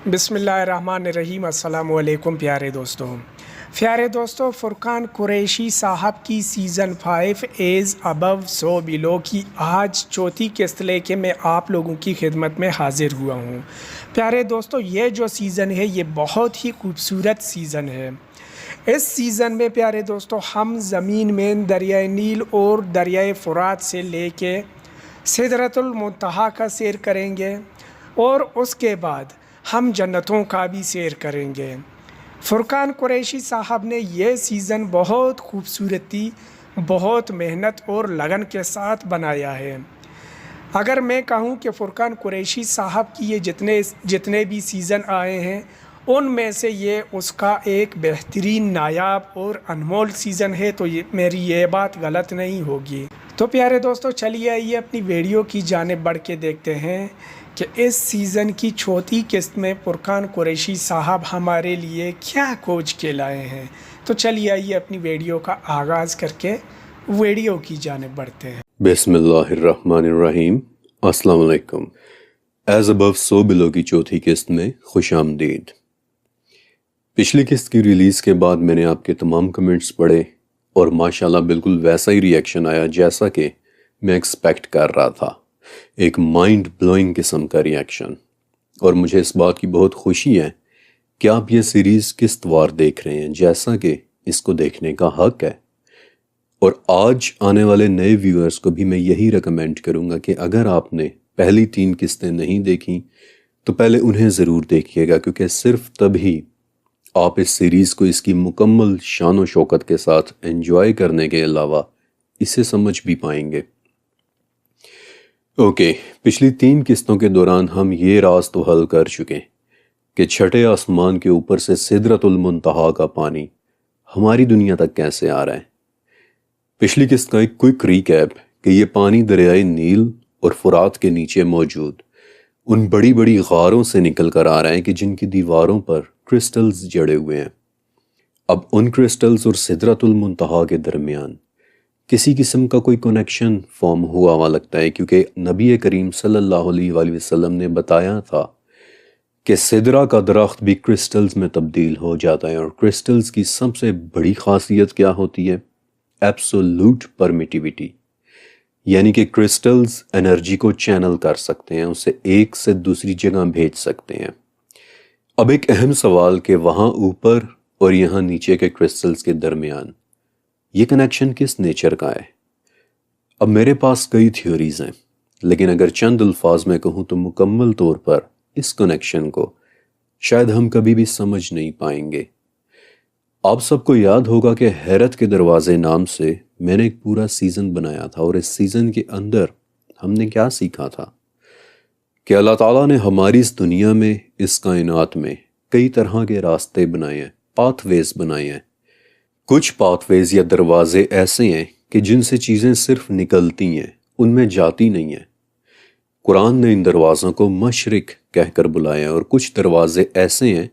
بسم اللہ الرحمن الرحیم۔ السلام علیکم پیارے دوستوں، فرقان قریشی صاحب کی سیزن 5 ایز ابو سو بلو کی آج چوتھی قسط لے کے میں آپ لوگوں کی خدمت میں حاضر ہوا ہوں۔ پیارے دوستوں، یہ جو سیزن ہے یہ بہت ہی خوبصورت سیزن ہے۔ اس سیزن میں پیارے دوستوں ہم زمین میں دریائے نیل اور دریائے فرات سے لے کے سدرۃ المنتہا کا سیر کریں گے اور اس کے بعد ہم جنتوں کا بھی سیر کریں گے۔ فرقان قریشی صاحب نے یہ سیزن بہت خوبصورتی، بہت محنت اور لگن کے ساتھ بنایا ہے۔ اگر میں کہوں کہ فرقان قریشی صاحب کی یہ جتنے بھی سیزن آئے ہیں ان میں سے یہ اس کا ایک بہترین، نایاب اور انمول سیزن ہے، تو میری یہ بات غلط نہیں ہوگی۔ تو پیارے دوستو چلیے آئیے اپنی ویڈیو کی جانب بڑھ کے دیکھتے ہیں کہ اس سیزن کی چوتھی قسط میں فرقان قریشی صاحب ہمارے لیے کیا کھوج کے لائے ہیں۔ تو چلیے آئیے اپنی ویڈیو کا آغاز کر کے ویڈیو کی جانب بڑھتے ہیں۔ بسم اللہ الرحمن الرحیم۔ السلام علیکم۔ ایز ابو سو بلو کی چوتھی قسط میں خوش آمدید۔ پچھلی قسط کی ریلیز کے بعد میں نے آپ کے تمام کمنٹس پڑھے اور ماشاءاللہ بالکل ویسا ہی ری ایکشن آیا جیسا کہ میں ایکسپیکٹ کر رہا تھا، ایک مائنڈ بلوئنگ قسم کا ری ایکشن۔ اور مجھے اس بات کی بہت خوشی ہے کہ آپ یہ سیریز قسط وار دیکھ رہے ہیں جیسا کہ اس کو دیکھنے کا حق ہے۔ اور آج آنے والے نئے ویورز کو بھی میں یہی ریکمینڈ کروں گا کہ اگر آپ نے پہلی 3 قسطیں نہیں دیکھیں تو پہلے انہیں ضرور دیکھیے گا، کیونکہ صرف تبھی آپ اس سیریز کو اس کی مکمل شان و شوکت کے ساتھ انجوائے کرنے کے علاوہ اسے سمجھ بھی پائیں گے۔ اوکے، پچھلی 3 قسطوں کے دوران ہم یہ راز تو حل کر چکے کہ چھٹے آسمان کے اوپر سے سدرۃ المنتہا کا پانی ہماری دنیا تک کیسے آ رہا ہے۔ پچھلی قسط کا ایک کوئک ریکیپ کہ یہ پانی دریائے نیل اور فرات کے نیچے موجود ان بڑی بڑی غاروں سے نکل کر آ رہا ہے کہ جن کی دیواروں پر کرسٹلز جڑے ہوئے ہیں۔ اب ان کرسٹلز اور سدرۃ المنتہا کے درمیان کسی قسم کا کوئی کنیکشن فارم ہوا لگتا ہے، کیونکہ نبی کریم صلی اللہ علیہ وآلہ وسلم نے بتایا تھا کہ سدرہ کا درخت بھی کرسٹلز میں تبدیل ہو جاتا ہے، اور کرسٹلز کی سب سے بڑی خاصیت کیا ہوتی ہے؟ ایبسولوٹ پرمیٹیوٹی، یعنی کہ کرسٹلز انرجی کو چینل کر سکتے ہیں، اسے ایک سے دوسری جگہ بھیج سکتے ہیں۔ اب ایک اہم سوال کہ وہاں اوپر اور یہاں نیچے کے کرسٹلز کے درمیان یہ کنیکشن کس نیچر کا ہے؟ اب میرے پاس کئی تھیوریز ہیں، لیکن اگر چند الفاظ میں کہوں تو مکمل طور پر اس کنیکشن کو شاید ہم کبھی بھی سمجھ نہیں پائیں گے۔ آپ سب کو یاد ہوگا کہ حیرت کے دروازے نام سے میں نے ایک پورا سیزن بنایا تھا، اور اس سیزن کے اندر ہم نے کیا سیکھا تھا کہ اللہ تعالیٰ نے ہماری اس دنیا میں، اس کائنات میں کئی طرح کے راستے بنائے ہیں، پاتھ ویز بنائے ہیں۔ کچھ پاتھ ویز یا دروازے ایسے ہیں کہ جن سے چیزیں صرف نکلتی ہیں، ان میں جاتی نہیں ہیں۔ قرآن نے ان دروازوں کو مشرق کہہ کر بلایا، اور کچھ دروازے ایسے ہیں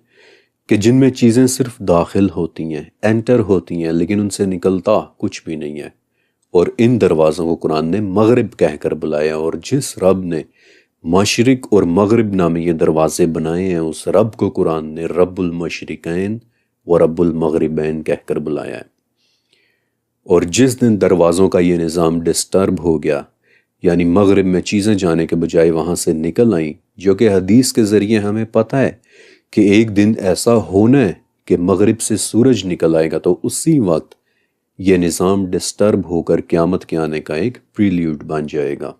کہ جن میں چیزیں صرف داخل ہوتی ہیں، انٹر ہوتی ہیں، لیکن ان سے نکلتا کچھ بھی نہیں ہے۔ اور ان دروازوں کو قرآن نے مغرب کہہ کر بلایا، اور جس رب نے مشرق اور مغرب نامی یہ دروازے بنائے ہیں اس رب کو قرآن نے رب المشرقین و رب المغربین کہہ کر بلایا ہے۔ اور جس دن دروازوں کا یہ نظام ڈسٹرب ہو گیا، یعنی مغرب میں چیزیں جانے کے بجائے وہاں سے نکل آئیں، جو کہ حدیث کے ذریعے ہمیں پتہ ہے کہ ایک دن ایسا ہونا ہے کہ مغرب سے سورج نکل آئے گا، تو اسی وقت یہ نظام ڈسٹرب ہو کر قیامت کے آنے کا ایک پریلیوڈ بن جائے گا۔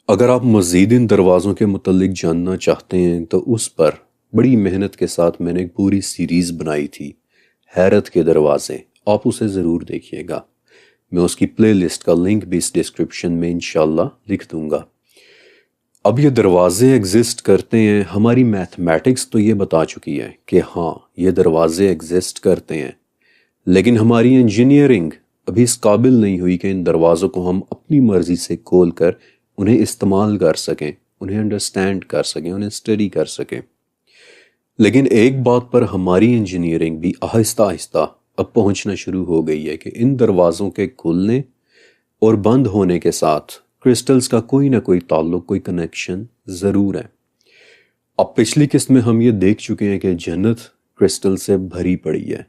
اگر آپ مزید ان دروازوں کے متعلق جاننا چاہتے ہیں تو اس پر بڑی محنت کے ساتھ میں نے ایک پوری سیریز بنائی تھی، حیرت کے دروازے، آپ اسے ضرور دیکھیے گا۔ میں اس کی پلے لسٹ کا لنک بھی اس ڈسکرپشن میں انشاءاللہ لکھ دوں گا۔ اب یہ دروازے ایگزسٹ کرتے ہیں، ہماری میتھمیٹکس تو یہ بتا چکی ہے کہ ہاں یہ دروازے ایگزسٹ کرتے ہیں، لیکن ہماری انجینئرنگ ابھی اس قابل نہیں ہوئی کہ ان دروازوں کو ہم اپنی مرضی سے کھول کر انہیں استعمال کر سکیں، انہیں انڈرسٹینڈ کر سکیں، انہیں اسٹڈی کر سکیں۔ لیکن ایک بات پر ہماری انجینئرنگ بھی آہستہ آہستہ اب پہنچنا شروع ہو گئی ہے کہ ان دروازوں کے کھلنے اور بند ہونے کے ساتھ کرسٹلز کا کوئی نہ کوئی تعلق، کوئی کنیکشن ضرور ہے۔ اب پچھلی قسط میں ہم یہ دیکھ چکے ہیں کہ جنت کرسٹل سے بھری پڑی ہے،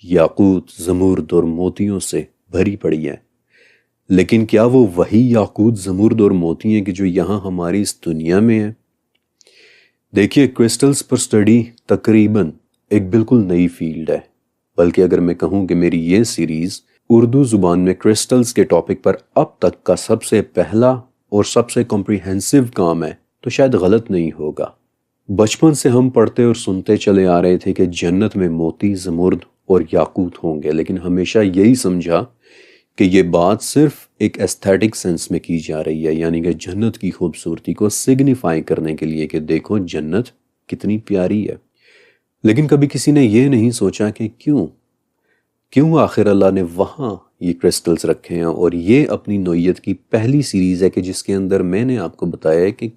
یاقوت، زمرد اور موتیوں سے بھری پڑی ہے، لیکن کیا وہ وہی یاقوت، زمرد اور موتی ہیں کہ جو یہاں ہماری اس دنیا میں ہیں؟ دیکھیے، کرسٹلز پر سٹڈی تقریباً ایک بالکل نئی فیلڈ ہے، بلکہ اگر میں کہوں کہ میری یہ سیریز اردو زبان میں کرسٹلز کے ٹاپک پر اب تک کا سب سے پہلا اور سب سے کمپریہنسو کام ہے تو شاید غلط نہیں ہوگا۔ بچپن سے ہم پڑھتے اور سنتے چلے آ رہے تھے کہ جنت میں موتی، زمرد اور یاقوت ہوں گے، لیکن ہمیشہ یہی سمجھا کہ یہ بات صرف ایک ایستھیٹک سینس میں کی جا رہی ہے، یعنی کہ جنت کی خوبصورتی کو سگنیفائی کرنے کے لیے کہ دیکھو جنت کتنی پیاری ہے۔ لیکن کبھی کسی نے یہ نہیں سوچا کہ کیوں آخر اللہ نے وہاں یہ کرسٹلز رکھے ہیں، اور یہ اپنی نوعیت کی پہلی سیریز ہے کہ جس کے اندر میں نے آپ کو بتایا ہے کہ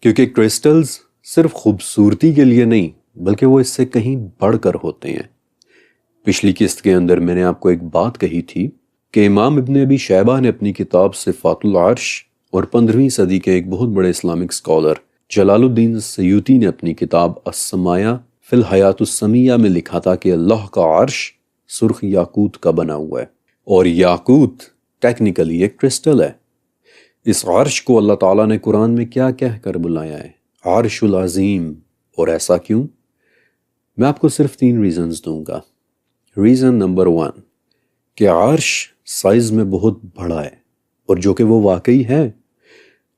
کیونکہ کرسٹلز صرف خوبصورتی کے لیے نہیں بلکہ وہ اس سے کہیں بڑھ کر ہوتے ہیں۔ پچھلی قسط کے اندر میں نے آپ کو ایک بات کہی تھی کہ امام ابن ابی شیبہ نے اپنی کتاب صفات العرش اور 15ویں صدی کے ایک بہت بڑے اسلامک اسکالر جلال الدین سیوطی نے اپنی کتاب السمایا فی الحیات السمیہ میں لکھا تھا کہ اللہ کا عرش سرخ یاقوت کا بنا ہوا ہے، اور یاقوت ٹیکنیکلی ایک کرسٹل ہے۔ اس عرش کو اللہ تعالیٰ نے قرآن میں کیا کہہ کر بلایا ہے؟ عرش العظیم۔ اور ایسا کیوں؟ میں آپ کو صرف 3 ریزنز دوں گا۔ ریزن نمبر 1 کہ عرش سائز میں بہت بڑا ہے، اور جو کہ وہ واقعی ہے۔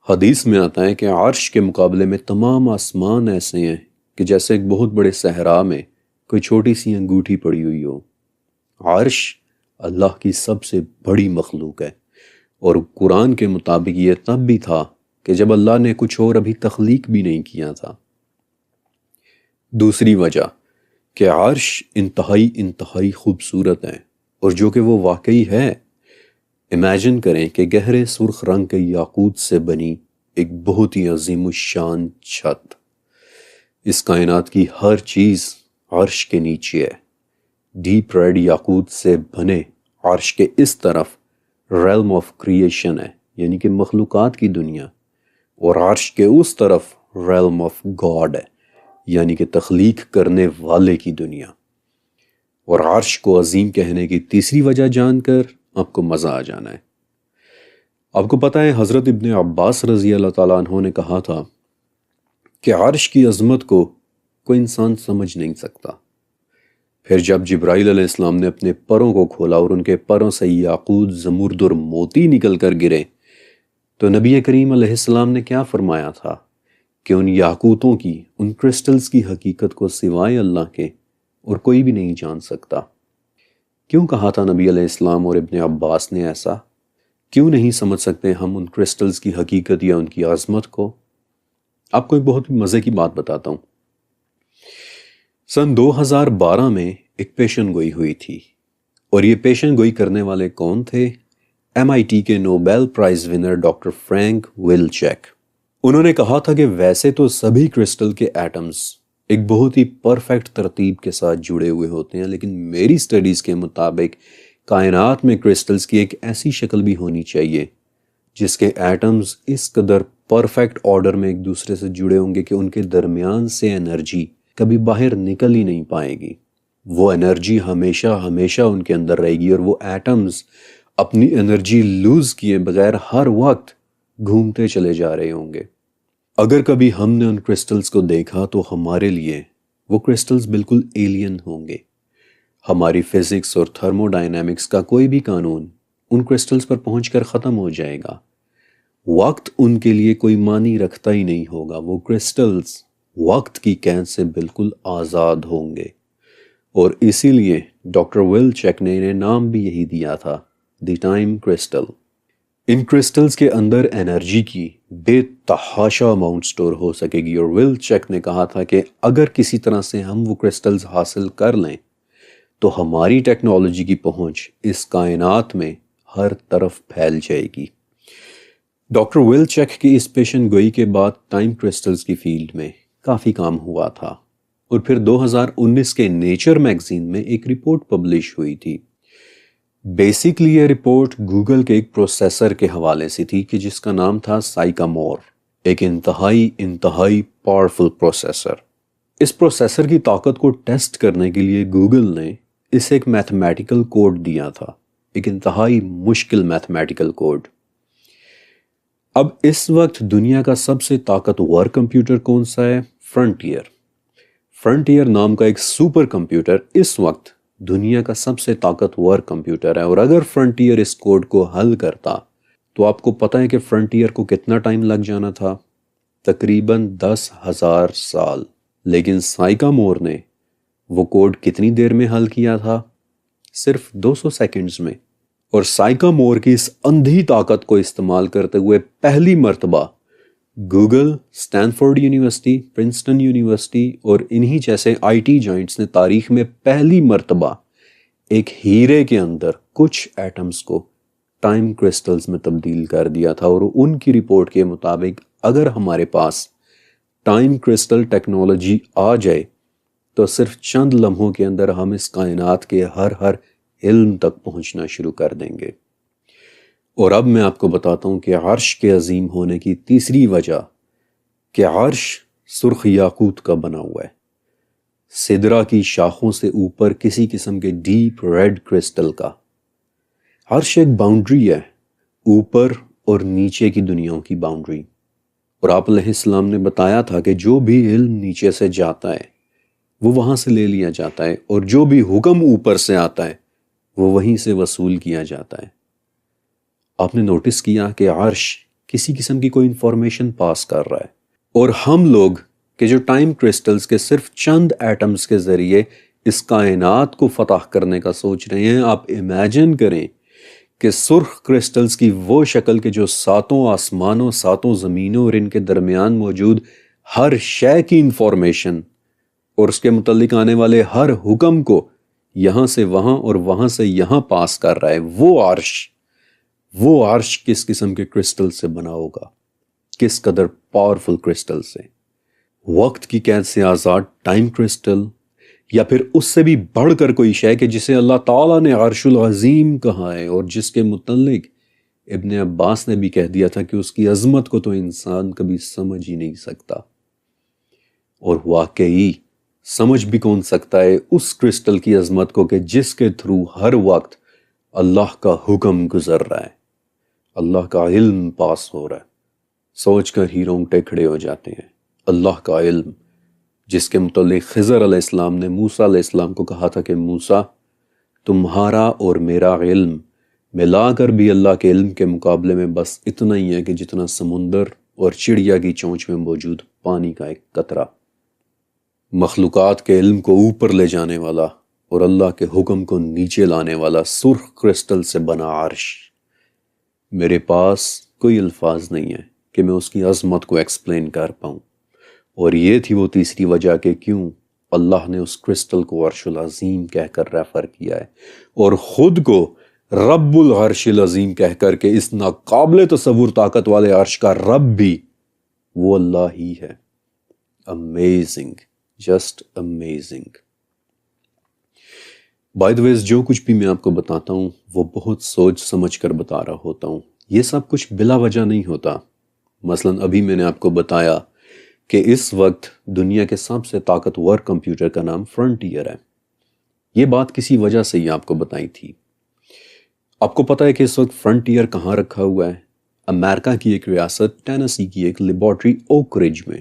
حدیث میں آتا ہے کہ عرش کے مقابلے میں تمام آسمان ایسے ہیں کہ جیسے ایک بہت بڑے صحرا میں کوئی چھوٹی سی انگوٹھی پڑی ہوئی ہو۔ عرش اللہ کی سب سے بڑی مخلوق ہے، اور قرآن کے مطابق یہ تب بھی تھا کہ جب اللہ نے کچھ اور ابھی تخلیق بھی نہیں کیا تھا۔ دوسری وجہ کہ عرش انتہائی خوبصورت ہے، اور جو کہ وہ واقعی ہے۔ امیجن کریں کہ گہرے سرخ رنگ کے یاقوت سے بنی ایک بہت ہی عظیم الشان چھت، اس کائنات کی ہر چیز عرش کے نیچے ہے۔ ڈیپ ریڈ یاقوت سے بنے عرش کے اس طرف ریلم آف کریشن ہے، یعنی کہ مخلوقات کی دنیا، اور عرش کے اس طرف ریلم آف گاڈ ہے، یعنی کہ تخلیق کرنے والے کی دنیا۔ اور عرش کو عظیم کہنے کی تیسری وجہ جان کر آپ کو مزہ آ جانا ہے۔ آپ کو پتہ ہے حضرت ابن عباس رضی اللہ تعالیٰ عنہ نے کہا تھا کہ عرش کی عظمت کو کوئی انسان سمجھ نہیں سکتا۔ پھر جب جبرائیل علیہ السلام نے اپنے پروں کو کھولا اور ان کے پروں سے یاقوت، زمرد اور موتی نکل کر گرے، تو نبی کریم علیہ السلام نے کیا فرمایا تھا کہ ان یاقوتوں کی، ان کرسٹلز کی حقیقت کو سوائے اللہ کے اور کوئی بھی نہیں جان سکتا۔ کیوں کہا تھا نبی علیہ السلام اور ابن عباس نے ایسا؟ کیوں نہیں سمجھ سکتے ہم ان کرسٹلز کی حقیقت یا ان کی عظمت کو؟ آپ کو ایک بہت مزے کی بات بتاتا ہوں۔ سن 2012 میں ایک پیشن گوئی ہوئی تھی، اور یہ پیشن گوئی کرنے والے کون تھے؟ MIT کے Nobel prize winner doctor Frank Wilczek. انہوں نے کہا تھا کہ ویسے تو سبھی کرسٹل کے ایٹمز ایک بہت ہی پرفیکٹ ترتیب کے ساتھ جڑے ہوئے ہوتے ہیں، لیکن میری سٹڈیز کے مطابق کائنات میں کرسٹلز کی ایک ایسی شکل بھی ہونی چاہیے جس کے ایٹمز اس قدر پرفیکٹ آرڈر میں ایک دوسرے سے جڑے ہوں گے کہ ان کے درمیان سے انرجی کبھی باہر نکل ہی نہیں پائے گی۔ وہ انرجی ہمیشہ ان کے اندر رہے گی، اور وہ ایٹمز اپنی انرجی لوز کیے بغیر ہر وقت گھومتے چلے جا رہے ہوں گے۔ اگر کبھی ہم نے ان کرسٹلز کو دیکھا تو ہمارے لیے وہ کرسٹلز بالکل ایلین ہوں گے۔ ہماری فزکس اور تھرمو ڈائنامکس کا کوئی بھی قانون ان کرسٹلز پر پہنچ کر ختم ہو جائے گا۔ وقت ان کے لیے کوئی معنی رکھتا ہی نہیں ہوگا۔ وہ کرسٹلز وقت کی قید سے بالکل آزاد ہوں گے، اور اسی لیے ڈاکٹر ویلچیک نے انہیں نام بھی یہی دیا تھا، the time crystal. In crystals کے اندر انرجی کی بے تحاشا اماؤنٹ سٹور ہو سکے گی، اور ویلچیک نے کہا تھا کہ اگر کسی طرح سے ہم وہ کرسٹلز حاصل کر لیں تو ہماری ٹیکنالوجی کی پہنچ اس کائنات میں ہر طرف پھیل جائے گی۔ ڈاکٹر ویلچیک کی اس پیشن گوئی کے بعد ٹائم کرسٹلز کی فیلڈ میں کافی کام ہوا تھا، اور پھر 2019 کے نیچر میگزین میں ایک رپورٹ پبلش ہوئی تھی۔ بیسیکلی یہ رپورٹ گوگل کے ایک پروسیسر کے حوالے سے تھی کہ جس کا نام تھا سائیکامور، ایک انتہائی پاورفل پروسیسر۔ اس پروسیسر کی طاقت کو ٹیسٹ کرنے کے لیے گوگل نے اسے ایک میتھمیٹیکل کوڈ دیا تھا، ایک انتہائی مشکل میتھمیٹیکل کوڈ۔ اب اس وقت دنیا کا سب سے طاقتور کمپیوٹر کون سا ہے؟ فرنٹیئر نام کا ایک سپر کمپیوٹر اس وقت دنیا کا سب سے طاقتور کمپیوٹر ہے، اور اگر فرنٹیئر اس کوڈ کو حل کرتا تو آپ کو پتہ ہے کہ فرنٹیئر کو کتنا ٹائم لگ جانا تھا؟ تقریباً 10,000 سال۔ لیکن سائیکامور نے وہ کوڈ کتنی دیر میں حل کیا تھا؟ صرف 200 سیکنڈز میں۔ اور سائیکامور کی اس اندھی طاقت کو استعمال کرتے ہوئے پہلی مرتبہ Google, Stanford university, Princeton university اور انہی جیسے IT جائنٹس نے تاریخ میں پہلی مرتبہ ایک ہیرے کے اندر کچھ ایٹمز کو ٹائم کرسٹلز میں تبدیل کر دیا تھا، اور ان کی رپورٹ کے مطابق اگر ہمارے پاس ٹائم کرسٹل ٹیکنالوجی آ جائے تو صرف چند لمحوں کے اندر ہم اس کائنات کے ہر علم تک پہنچنا شروع کر دیں گے۔ اور اب میں آپ کو بتاتا ہوں کہ عرش کے عظیم ہونے کی تیسری وجہ کہ عرش سرخ یاقوت کا بنا ہوا ہے، سدرہ کی شاخوں سے اوپر کسی قسم کے ڈیپ ریڈ کرسٹل کا۔ عرش ایک باؤنڈری ہے، اوپر اور نیچے کی دنیاوں کی باؤنڈری۔ اور آپ علیہ السلام نے بتایا تھا کہ جو بھی علم نیچے سے جاتا ہے وہ وہاں سے لے لیا جاتا ہے، اور جو بھی حکم اوپر سے آتا ہے وہ وہیں سے وصول کیا جاتا ہے۔ آپ نے نوٹس کیا کہ عرش کسی قسم کی کوئی انفارمیشن پاس کر رہا ہے، اور ہم لوگ کہ جو ٹائم کرسٹلز کے صرف چند ایٹمز کے ذریعے اس کائنات کو فتح کرنے کا سوچ رہے ہیں، آپ امیجن کریں کہ سرخ کرسٹلز کی وہ شکل کہ جو 7 آسمانوں، 7 زمینوں اور ان کے درمیان موجود ہر شے کی انفارمیشن اور اس کے متعلق آنے والے ہر حکم کو یہاں سے وہاں اور وہاں سے یہاں پاس کر رہا ہے، وہ عرش کس قسم کے کرسٹل سے بنا ہوگا، کس قدر پاورفل کرسٹل سے؟ وقت کی قید سے آزاد ٹائم کرسٹل، یا پھر اس سے بھی بڑھ کر کوئی شے کہ جسے اللہ تعالیٰ نے عرش العظیم کہا ہے، اور جس کے متعلق ابن عباس نے بھی کہہ دیا تھا کہ اس کی عظمت کو تو انسان کبھی سمجھ ہی نہیں سکتا۔ اور واقعی سمجھ بھی کون سکتا ہے اس کرسٹل کی عظمت کو کہ جس کے تھرو ہر وقت اللہ کا حکم گزر رہا ہے، اللہ کا علم پاس ہو رہا ہے۔ سوچ کر ہی رونگٹے کھڑے ہو جاتے ہیں۔ اللہ کا علم جس کے متعلق خضر علیہ السلام نے موسیٰ علیہ السلام کو کہا تھا کہ موسیٰ، تمہارا اور میرا علم ملا کر بھی اللہ کے علم کے مقابلے میں بس اتنا ہی ہے کہ جتنا سمندر اور چڑیا کی چونچ میں موجود پانی کا ایک قطرہ۔ مخلوقات کے علم کو اوپر لے جانے والا اور اللہ کے حکم کو نیچے لانے والا سرخ کرسٹل سے بنا عرش، میرے پاس کوئی الفاظ نہیں ہے کہ میں اس کی عظمت کو ایکسپلین کر پاؤں۔ اور یہ تھی وہ تیسری وجہ کہ کیوں اللہ نے اس کرسٹل کو عرش العظیم کہہ کر ریفر کیا ہے، اور خود کو رب العرش العظیم کہہ کر کے اس ناقابل تصور طاقت والے عرش کا رب بھی وہ اللہ ہی ہے۔ Amazing, just amazing. By the way جو کچھ بھی میں آپ کو بتاتا ہوں وہ بہت سوچ سمجھ کر بتا رہا ہوتا ہوں، یہ سب کچھ بلا وجہ نہیں ہوتا۔ مثلا ابھی میں نے آپ کو بتایا کہ اس وقت دنیا کے سب سے طاقتور کمپیوٹر کا نام فرنٹیئر ہے، یہ بات کسی وجہ سے ہی آپ کو بتائی تھی۔ آپ کو پتا ہے کہ اس وقت فرنٹیئر کہاں رکھا ہوا ہے؟ امریکہ کی ایک ریاست ٹینیسی کی ایک لیبارٹری اوک رج میں،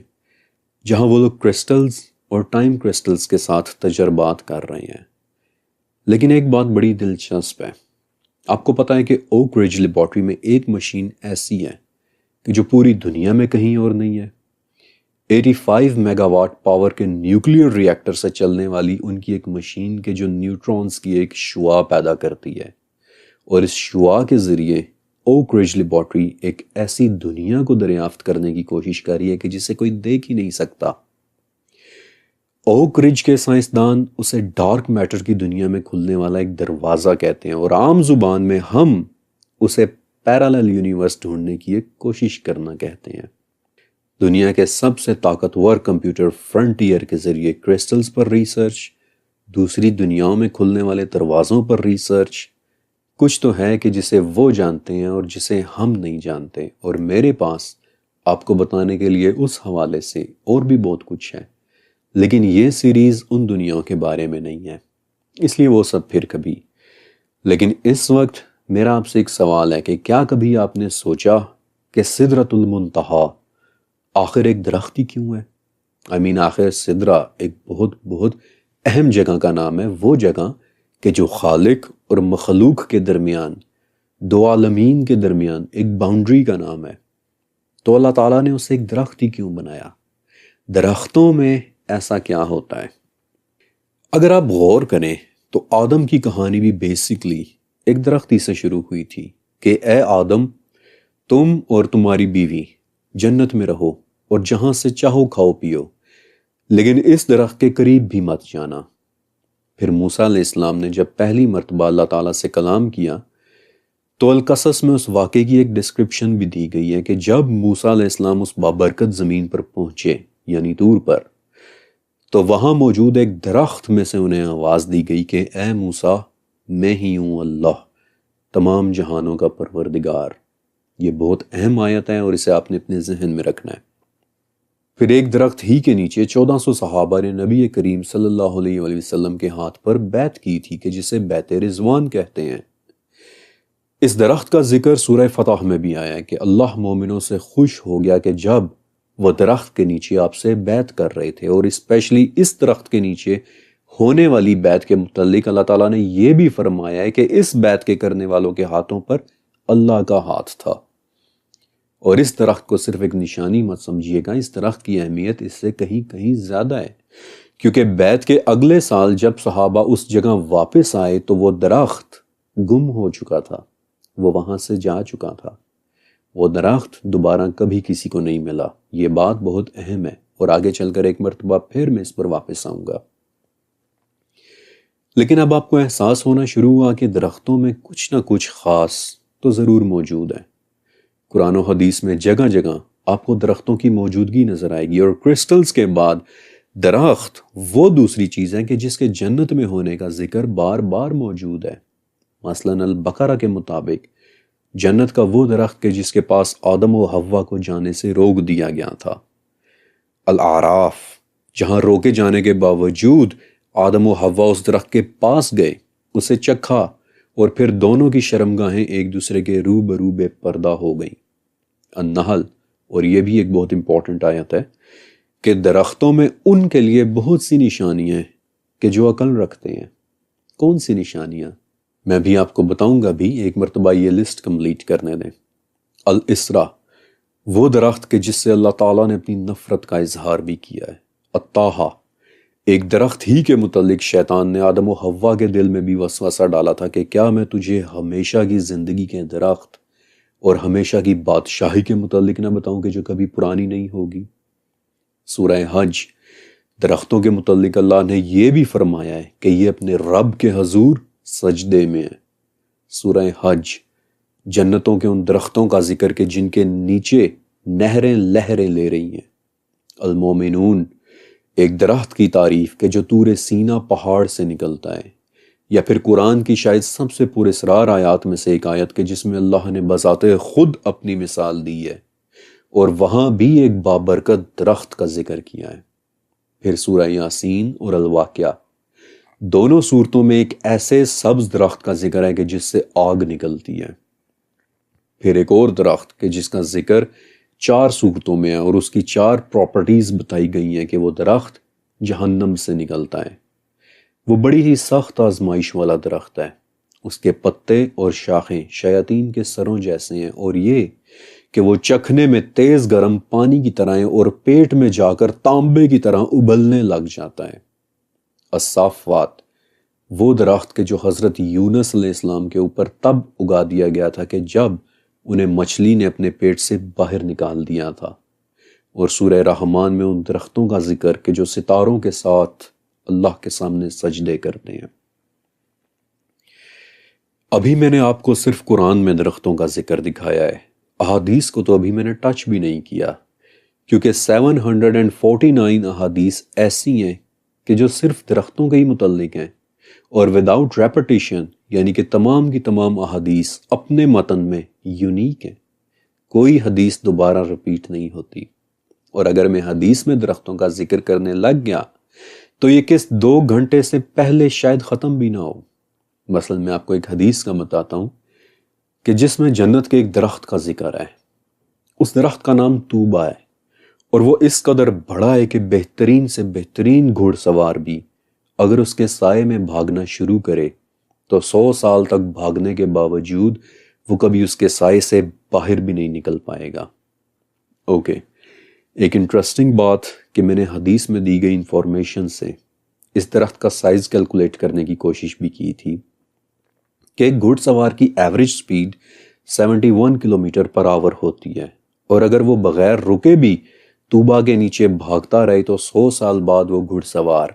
جہاں وہ لوگ کرسٹلز اور ٹائم کرسٹلز کے ساتھ تجربات کر رہے ہیں۔ لیکن ایک بات بڑی دلچسپ ہے، آپ کو پتا ہے کہ اوک رج لیبارٹری میں ایک مشین ایسی ہے کہ جو پوری دنیا میں کہیں اور نہیں ہے۔ 85 میگا واٹ پاور کے نیوکلیئر ری ایکٹر سے چلنے والی ان کی ایک مشین کے جو نیوٹرونز کی ایک شعاع پیدا کرتی ہے، اور اس شعاع کے ذریعے اوک رج لیبارٹری ایک ایسی دنیا کو دریافت کرنے کی کوشش کر رہی ہے کہ جسے کوئی دیکھ ہی نہیں سکتا۔ اوک رج کے سائنسدان اسے ڈارک میٹر کی دنیا میں کھلنے والا ایک دروازہ کہتے ہیں، اور عام زبان میں ہم اسے پیرالل یونیورس ڈھونڈنے کی ایک کوشش کرنا کہتے ہیں۔ دنیا کے سب سے طاقتور کمپیوٹر فرنٹیئر کے ذریعے کرسٹلز پر ریسرچ، دوسری دنیاؤں میں کھلنے والے دروازوں پر ریسرچ، کچھ تو ہے کہ جسے وہ جانتے ہیں اور جسے ہم نہیں جانتے، اور میرے پاس آپ کو بتانے کے لیے اس حوالے سے اور بھی بہت کچھ ہے، لیکن یہ سیریز ان دنیاؤں کے بارے میں نہیں ہے، اس لیے وہ سب پھر کبھی۔ لیکن اس وقت میرا آپ سے ایک سوال ہے کہ کیا کبھی آپ نے سوچا کہ سدرۃ المنتہا آخر ایک درخت ہی کیوں ہے؟ آخر سدرہ ایک بہت بہت اہم جگہ کا نام ہے، وہ جگہ کہ جو خالق اور مخلوق کے درمیان، دو عالمین کے درمیان ایک باؤنڈری کا نام ہے۔ تو اللہ تعالیٰ نے اسے ایک درخت ہی کیوں بنایا؟ درختوں میں ایسا کیا ہوتا ہے؟ اگر آپ غور کریں تو آدم کی کہانی بھی بیسکلی ایک درخت ہی سے شروع ہوئی تھی کہ اے آدم، تم اور تمہاری بیوی جنت میں رہو اور جہاں سے چاہو کھاؤ پیو، لیکن اس درخت کے قریب بھی مت جانا۔ پھر موسیٰ علیہ السلام نے جب پہلی مرتبہ اللہ تعالیٰ سے کلام کیا تو القصص میں اس واقعے کی ایک ڈسکرپشن بھی دی گئی ہے کہ جب موسیٰ علیہ السلام اس بابرکت زمین پر پہنچے یعنی طور پر، تو وہاں موجود ایک درخت میں سے انہیں آواز دی گئی کہ اے موسیٰ، میں ہی ہوں اللہ، تمام جہانوں کا پروردگار۔ یہ بہت اہم آیت ہے اور اسے آپ نے اپنے ذہن میں رکھنا ہے۔ پھر ایک درخت ہی کے نیچے 1400 صحابہ نے نبی کریم صلی اللہ علیہ وآلہ وسلم کے ہاتھ پر بیعت کی تھی کہ جسے بیعت رضوان کہتے ہیں۔ اس درخت کا ذکر سورہ فتح میں بھی آیا ہے کہ اللہ مومنوں سے خوش ہو گیا کہ جب وہ درخت کے نیچے آپ سے بیعت کر رہے تھے، اور اسپیشلی اس درخت کے نیچے ہونے والی بیعت کے متعلق اللہ تعالیٰ نے یہ بھی فرمایا ہے کہ اس بیعت کے کرنے والوں کے ہاتھوں پر اللہ کا ہاتھ تھا۔ اور اس درخت کو صرف ایک نشانی مت سمجھیے گا، اس درخت کی اہمیت اس سے کہیں کہیں زیادہ ہے، کیونکہ بیعت کے اگلے سال جب صحابہ اس جگہ واپس آئے تو وہ درخت گم ہو چکا تھا، وہ وہاں سے جا چکا تھا۔ وہ درخت دوبارہ کبھی کسی کو نہیں ملا۔ یہ بات بہت اہم ہے اور آگے چل کر ایک مرتبہ پھر میں اس پر واپس آؤں گا۔ لیکن اب آپ کو احساس ہونا شروع ہوا کہ درختوں میں کچھ نہ کچھ خاص تو ضرور موجود ہے۔ قرآن و حدیث میں جگہ جگہ آپ کو درختوں کی موجودگی نظر آئے گی، اور کرسٹلز کے بعد درخت وہ دوسری چیز ہے کہ جس کے جنت میں ہونے کا ذکر بار بار موجود ہے۔ مثلاً البقرہ کے مطابق جنت کا وہ درخت کہ جس کے پاس آدم و حوا کو جانے سے روک دیا گیا تھا۔ الاعراف جہاں روکے جانے کے باوجود آدم و حوا اس درخت کے پاس گئے، اسے چکھا، اور پھر دونوں کی شرمگاہیں ایک دوسرے کے روبرو بے پردہ ہو گئیں۔ النحل، اور یہ بھی ایک بہت امپورٹنٹ آیت ہے کہ درختوں میں ان کے لیے بہت سی نشانیاں ہیں کہ جو عقل رکھتے ہیں۔ کون سی نشانیاں؟ میں بھی آپ کو بتاؤں گا بھی، ایک مرتبہ یہ لسٹ کمپلیٹ کرنے دیں۔ الاسرا، وہ درخت کہ جس سے اللہ تعالیٰ نے اپنی نفرت کا اظہار بھی کیا ہے۔ الطاحا، ایک درخت ہی کے متعلق شیطان نے آدم و حوا کے دل میں بھی وسوسہ ڈالا تھا کہ کیا میں تجھے ہمیشہ کی زندگی کے درخت اور ہمیشہ کی بادشاہی کے متعلق نہ بتاؤں کہ جو کبھی پرانی نہیں ہوگی۔ سورہ حج، درختوں کے متعلق اللہ نے یہ بھی فرمایا ہے کہ یہ اپنے رب کے حضور سجدے میں ہے۔ سورہ حج، جنتوں کے ان درختوں کا ذکر کہ جن کے نیچے نہریں لہریں لے رہی ہیں۔ المومنون، ایک درخت کی تعریف کہ جو طور سینا پہاڑ سے نکلتا ہے، یا پھر قرآن کی شاید سب سے پراسرار آیات میں سے ایک آیت کہ جس میں اللہ نے بذات خود اپنی مثال دی ہے، اور وہاں بھی ایک بابرکت درخت کا ذکر کیا ہے۔ پھر سورہ یاسین اور الواقعہ، دونوں صورتوں میں ایک ایسے سبز درخت کا ذکر ہے کہ جس سے آگ نکلتی ہے۔ پھر ایک اور درخت کہ جس کا ذکر 4 صورتوں میں ہے، اور اس کی 4 پراپرٹیز بتائی گئی ہیں کہ وہ درخت جہنم سے نکلتا ہے۔ وہ بڑی ہی سخت آزمائش والا درخت ہے، اس کے پتے اور شاخیں شیاطین کے سروں جیسے ہیں، اور یہ کہ وہ چکھنے میں تیز گرم پانی کی طرح ہیں اور پیٹ میں جا کر تانبے کی طرح ابلنے لگ جاتا ہے۔ الصافات، وہ درخت کہ جو حضرت یونس علیہ السلام کے اوپر تب اگا دیا گیا تھا کہ جب انہیں مچھلی نے اپنے پیٹ سے باہر نکال دیا تھا۔ اور سورہ رحمان میں ان درختوں کا ذکر کہ جو ستاروں کے ساتھ اللہ کے سامنے سجدے کرتے ہیں۔ ابھی میں نے آپ کو صرف قرآن میں درختوں کا ذکر دکھایا ہے، احادیث کو تو ابھی میں نے ٹچ بھی نہیں کیا، کیونکہ 749 احادیث ایسی ہیں کہ جو صرف درختوں کے ہی متعلق ہیں، اور وداؤٹ ریپیٹیشن، یعنی کہ تمام کی تمام احادیث اپنے متن میں یونیک ہیں، کوئی حدیث دوبارہ رپیٹ نہیں ہوتی، اور اگر میں حدیث میں درختوں کا ذکر کرنے لگ گیا تو یہ کس 2 گھنٹے سے پہلے شاید ختم بھی نہ ہو۔ مثلا میں آپ کو ایک حدیث کا بتاتا ہوں کہ جس میں جنت کے ایک درخت کا ذکر ہے، اس درخت کا نام طوبا ہے، اور وہ اس قدر بڑا ہے کہ بہترین سے بہترین گھوڑ سوار بھی اگر اس کے سائے میں بھاگنا شروع کرے تو 100 سال تک بھاگنے کے باوجود وہ کبھی اس کے سائے سے باہر بھی نہیں نکل پائے گا۔ اوکے، ایک انٹرسٹنگ بات کہ میں نے حدیث میں دی گئی انفارمیشن سے اس درخت کا سائز کیلکولیٹ کرنے کی کوشش بھی کی تھی کہ ایک گھوڑ سوار کی ایوریج سپیڈ 71 کلومیٹر پر آور ہوتی ہے، اور اگر وہ بغیر رکے بھی طوبا کے نیچے بھاگتا رہے تو 100 سال بعد وہ گھوڑ سوار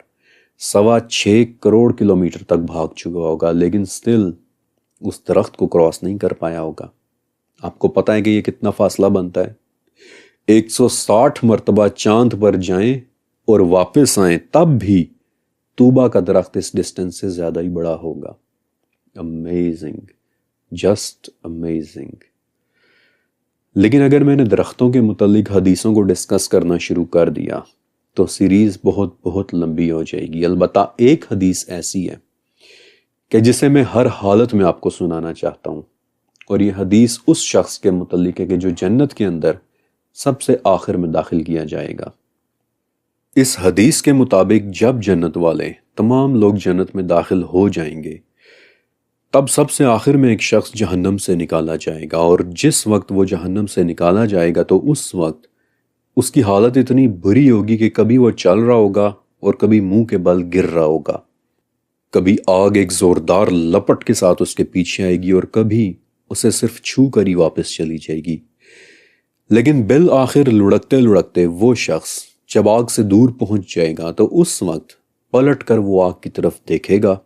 6.25 کروڑ کلومیٹر تک بھاگ چکا ہوگا، لیکن سٹل اس درخت کو کراس نہیں کر پایا ہوگا۔ آپ کو پتہ ہے کہ یہ کتنا فاصلہ بنتا ہے؟ 160 مرتبہ چاند پر جائیں اور واپس آئیں تب بھی طوبا کا درخت اس ڈسٹنس سے زیادہ ہی بڑا ہوگا۔ Amazing, just amazing. لیکن اگر میں نے درختوں کے متعلق حدیثوں کو ڈسکس کرنا شروع کر دیا تو سیریز بہت بہت لمبی ہو جائے گی۔ البتہ ایک حدیث ایسی ہے کہ جسے میں ہر حالت میں آپ کو سنانا چاہتا ہوں، اور یہ حدیث اس شخص کے متعلق ہے کہ جو جنت کے اندر سب سے آخر میں داخل کیا جائے گا۔ اس حدیث کے مطابق جب جنت والے تمام لوگ جنت میں داخل ہو جائیں گے تب سب سے آخر میں ایک شخص جہنم سے نکالا جائے گا، اور جس وقت وہ جہنم سے نکالا جائے گا تو اس وقت اس کی حالت اتنی بری ہوگی کہ کبھی وہ چل رہا ہوگا اور کبھی منہ کے بل گر رہا ہوگا، کبھی آگ ایک زوردار لپٹ کے ساتھ اس کے پیچھے آئے گی اور کبھی اسے صرف چھو کر ہی واپس چلی جائے گی۔ لیکن بالآخر لڑکتے لڑکتے وہ شخص جب آگ سے دور پہنچ جائے گا تو اس وقت پلٹ کر وہ آگ کی طرف دیکھے گا،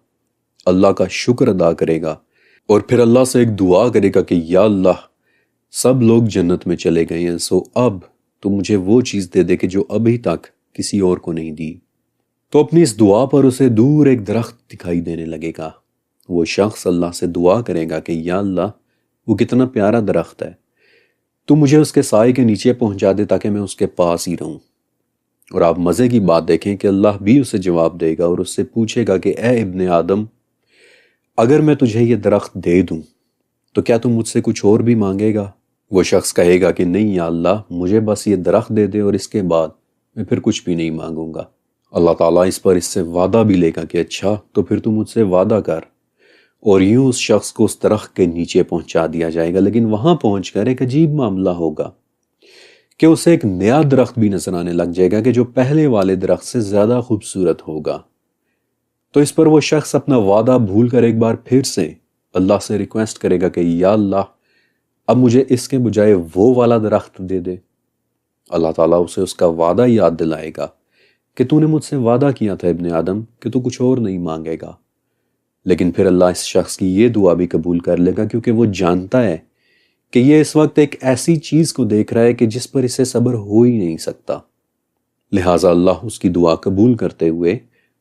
اللہ کا شکر ادا کرے گا، اور پھر اللہ سے ایک دعا کرے گا کہ یا اللہ، سب لوگ جنت میں چلے گئے ہیں، سو اب تو مجھے وہ چیز دے دے کہ جو ابھی تک کسی اور کو نہیں دی۔ تو اپنی اس دعا پر اسے دور ایک درخت دکھائی دینے لگے گا۔ وہ شخص اللہ سے دعا کرے گا کہ یا اللہ، وہ کتنا پیارا درخت ہے، تو مجھے اس کے سائے کے نیچے پہنچا دے تاکہ میں اس کے پاس ہی رہوں۔ اور آپ مزے کی بات دیکھیں کہ اللہ بھی اسے جواب دے گا اور اس سے پوچھے گا کہ اے ابن آدم، اگر میں تجھے یہ درخت دے دوں تو کیا تم مجھ سے کچھ اور بھی مانگے گا؟ وہ شخص کہے گا کہ نہیں یا اللہ، مجھے بس یہ درخت دے دے اور اس کے بعد میں پھر کچھ بھی نہیں مانگوں گا۔ اللہ تعالیٰ اس پر اس سے وعدہ بھی لے گا کہ اچھا تو پھر تو مجھ سے وعدہ کر، اور یوں اس شخص کو اس درخت کے نیچے پہنچا دیا جائے گا۔ لیکن وہاں پہنچ کر ایک عجیب معاملہ ہوگا کہ اسے ایک نیا درخت بھی نظر آنے لگ جائے گا کہ جو پہلے والے درخت سے زیادہ خوبصورت ہوگا۔ تو اس پر وہ شخص اپنا وعدہ بھول کر ایک بار پھر سے اللہ سے ریکویسٹ کرے گا کہ یا اللہ، اب مجھے اس کے بجائے وہ والا درخت دے دے۔ اللہ تعالیٰ اسے اس کا وعدہ یاد دلائے گا کہ تو نے مجھ سے وعدہ کیا تھا ابن آدم کہ تو کچھ اور نہیں مانگے گا۔ لیکن پھر اللہ اس شخص کی یہ دعا بھی قبول کر لے گا کیونکہ وہ جانتا ہے کہ یہ اس وقت ایک ایسی چیز کو دیکھ رہا ہے کہ جس پر اسے صبر ہو ہی نہیں سکتا۔ لہٰذا اللہ اس کی دعا قبول کرتے ہوئے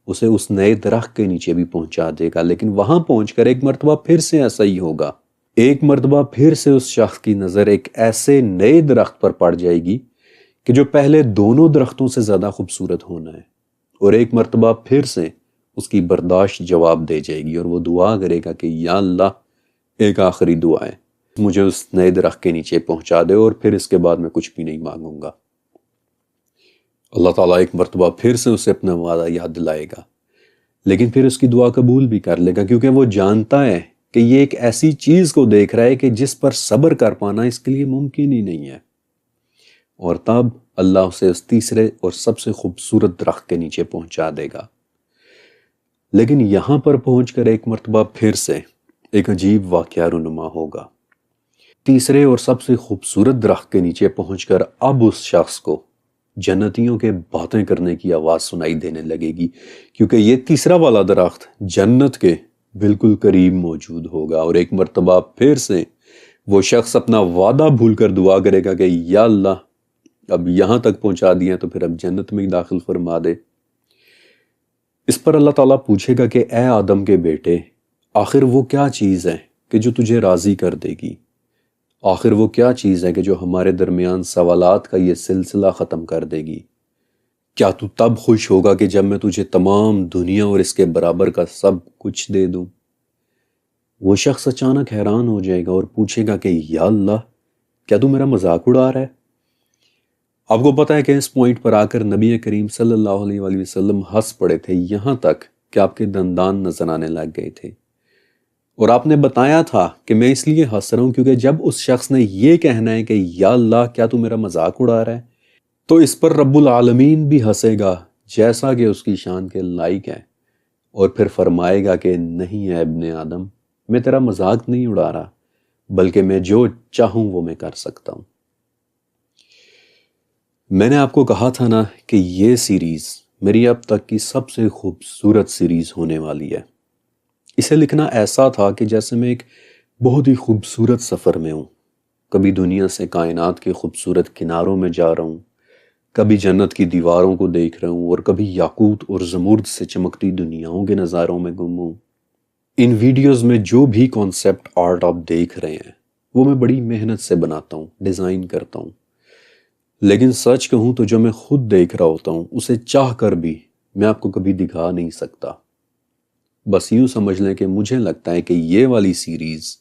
اسے اس نئے درخت کے نیچے بھی پہنچا دے گا۔ لیکن وہاں پہنچ کر ایک مرتبہ پھر سے ایسا ہی ہوگا، ایک مرتبہ پھر سے اس شخص کی نظر ایک ایسے نئے درخت پر پڑ جائے گی کہ جو پہلے دونوں درختوں سے زیادہ خوبصورت ہونا ہے، اور ایک مرتبہ پھر سے اس کی برداشت جواب دے جائے گی اور وہ دعا کرے گا کہ یا اللہ، ایک آخری دعا ہے، مجھے اس نئے درخت کے نیچے پہنچا دے اور پھر اس کے بعد میں کچھ بھی نہیں مانگوں گا۔ اللہ تعالیٰ ایک مرتبہ پھر سے اسے اپنا وعدہ یاد دلائے گا، لیکن پھر اس کی دعا قبول بھی کر لے گا کیونکہ وہ جانتا ہے کہ یہ ایک ایسی چیز کو دیکھ رہا ہے کہ جس پر صبر کر پانا اس کے لیے ممکن ہی نہیں ہے۔ اور تب اللہ اسے اس تیسرے اور سب سے خوبصورت درخت کے نیچے پہنچا دے گا۔ لیکن یہاں پر پہنچ کر ایک مرتبہ پھر سے ایک عجیب واقعہ رونما ہوگا۔ تیسرے اور سب سے خوبصورت درخت کے نیچے پہنچ کر اب اس شخص کو جنتیوں کے باتیں کرنے کی آواز سنائی دینے لگے گی، کیونکہ یہ تیسرا والا درخت جنت کے بالکل قریب موجود ہوگا۔ اور ایک مرتبہ پھر سے وہ شخص اپنا وعدہ بھول کر دعا کرے گا کہ یا اللہ، اب یہاں تک پہنچا دیا تو پھر اب جنت میں ہی داخل فرما دے۔ اس پر اللہ تعالیٰ پوچھے گا کہ اے آدم کے بیٹے، آخر وہ کیا چیز ہے کہ جو تجھے راضی کر دے گی؟ آخر وہ کیا چیز ہے کہ جو ہمارے درمیان سوالات کا یہ سلسلہ ختم کر دے گی؟ کیا تو تب خوش ہوگا کہ جب میں تجھے تمام دنیا اور اس کے برابر کا سب کچھ دے دوں؟ وہ شخص اچانک حیران ہو جائے گا اور پوچھے گا کہ یا اللہ، کیا تو میرا مذاق اڑا رہا ہے؟ آپ کو پتہ ہے کہ اس پوائنٹ پر آ کر نبی کریم صلی اللہ علیہ وآلہ وسلم ہنس پڑے تھے، یہاں تک کہ آپ کے دندان نظر آنے لگ گئے تھے، اور آپ نے بتایا تھا کہ میں اس لیے ہنس رہا ہوں کیونکہ جب اس شخص نے یہ کہنا ہے کہ یا اللہ، کیا تو میرا مذاق اڑا رہا ہے، تو اس پر رب العالمین بھی ہنسے گا جیسا کہ اس کی شان کے لائق ہے، اور پھر فرمائے گا کہ نہیں ہے ابن آدم، میں تیرا مذاق نہیں اڑا رہا، بلکہ میں جو چاہوں وہ میں کر سکتا ہوں۔ میں نے آپ کو کہا تھا نا کہ یہ سیریز میری اب تک کی سب سے خوبصورت سیریز ہونے والی ہے۔ اسے لکھنا ایسا تھا کہ جیسے میں ایک بہت ہی خوبصورت سفر میں ہوں، کبھی دنیا سے کائنات کے خوبصورت کناروں میں جا رہا ہوں، کبھی جنت کی دیواروں کو دیکھ رہا ہوں، اور کبھی یاقوت اور زمرد سے چمکتی دنیاؤں کے نظاروں میں گم ہوں۔ ان ویڈیوز میں جو بھی کانسیپٹ آرٹ آپ دیکھ رہے ہیں وہ میں بڑی محنت سے بناتا ہوں، ڈیزائن کرتا ہوں، لیکن سچ کہوں تو جو میں خود دیکھ رہا ہوتا ہوں اسے چاہ کر بھی میں آپ کو کبھی دکھا نہیں سکتا۔ بس یوں سمجھ لیں کہ مجھے لگتا ہے کہ یہ والی سیریز